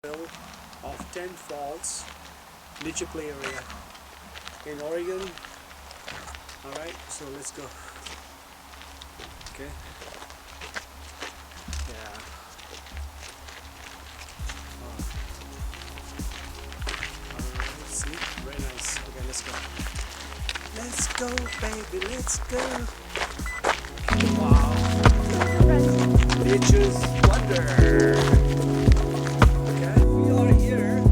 of 10 falls nature play area in Oregon. Alright, so let's go. Okay. Yeah. Alright, see? Very nice. Okay, let's go. Let's go, baby, let's go. Wow. Nature's wonder. Okay, we are here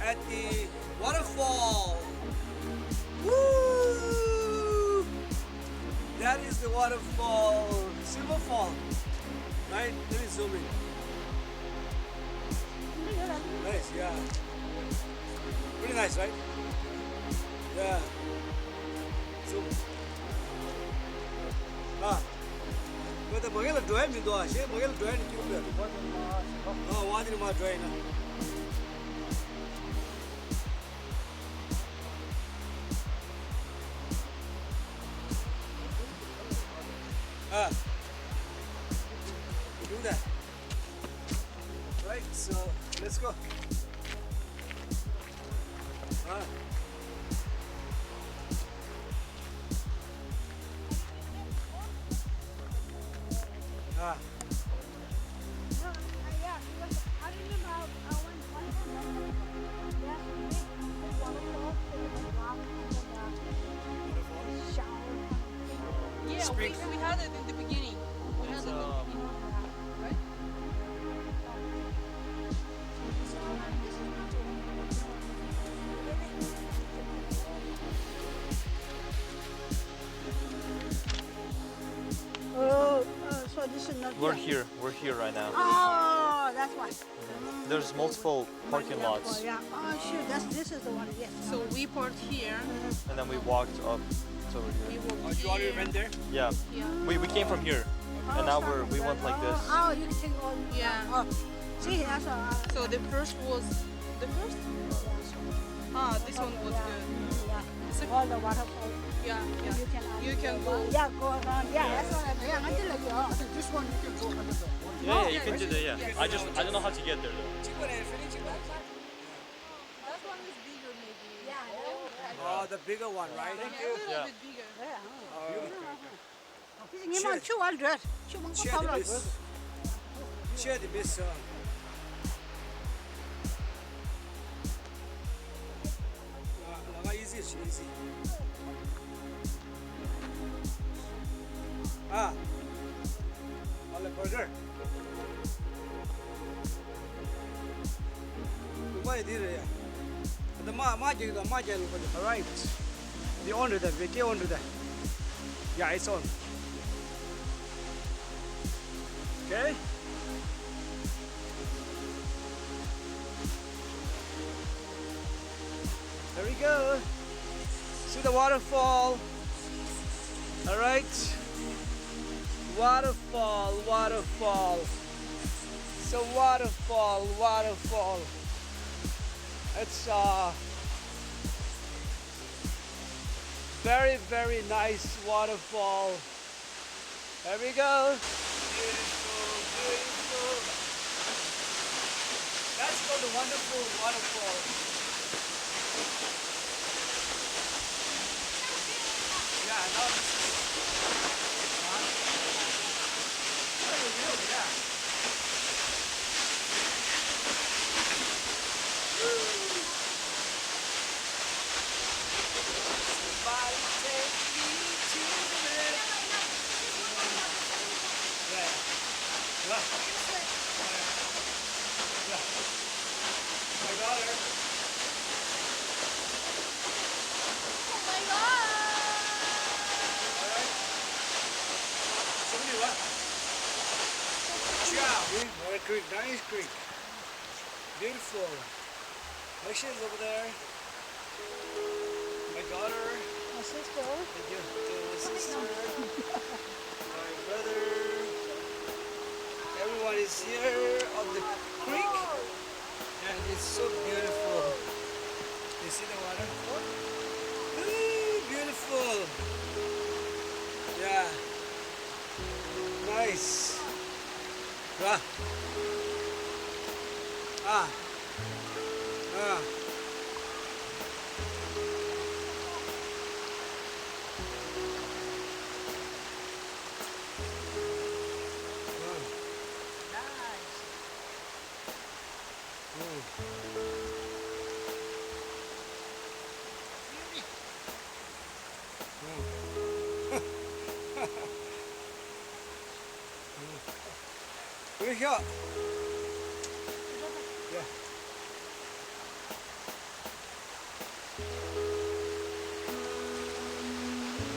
at the waterfall. Woo! That is the waterfall, Silver Fall. Right? Let me zoom in. Nice, yeah. Pretty nice, right? Yeah. Zoom. But the Magala Dwayne, you do a shame, Magala Dwayne, you do. Oh, what did my Dwayne? We do that. Right, so let's go. Yeah, we had it in the beginning. We had it in the beginning, right? So this is not We're here right now. Oh, that's why. There's multiple parking lots, Yeah. Oh, sure. This is the one. Yes. So we parked here. and then we walked up to over We here. walked You already here. went there? Yeah, Yeah. we came from here, and now we went like this. Oh, you can take all. Yeah. Oh, see, that's So the first was the first. This one was good. Yeah. All the waterfall. Yeah, yeah. You can go. Yeah, go around. Yeah, that's what I'm saying. Until like this one you can go under the. Yeah, you can do that. Yeah, I don't know how to get there though. That one is bigger, maybe. Yeah. Oh, the bigger one, right? A little Yeah. bit bigger. 이만 추월 돼. 추면 Share the best. Share the best. Easy, easy. All the burger. Why did it? The magic. All right. The on to that. We get on to that. Yeah, it's on. Okay. There we go. See the waterfall. All right. Waterfall. So waterfall. It's very nice waterfall. There we go. Beautiful. That's called the wonderful waterfall. Yeah, now this is Somebody take me to the left. My daughter. Alright. Somebody what? Ciao. Creek, nice creek. Beautiful. Ocean's over there. My daughter. My sister. And your sister. My brother. Everyone is here on the creek. And it's so beautiful. You see the water? Ooh, beautiful. Yeah. Nice. Wow. Ah. Ah. Look here. Yeah.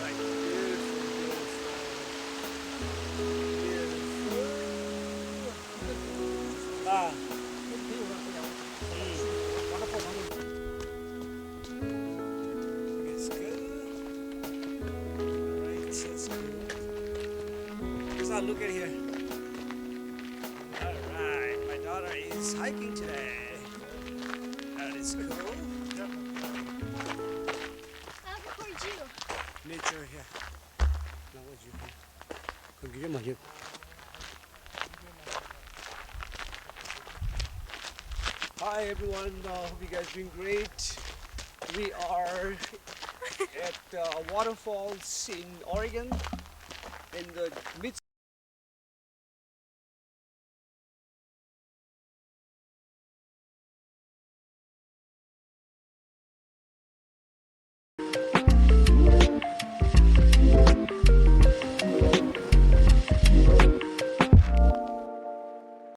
Right. Beautiful. Ah. It's good. Right, that's good. So look at here. Alright, my daughter is hiking today. That is cool. Nature here. Hi everyone, hope you guys doing great. We are at waterfalls in Oregon in the midst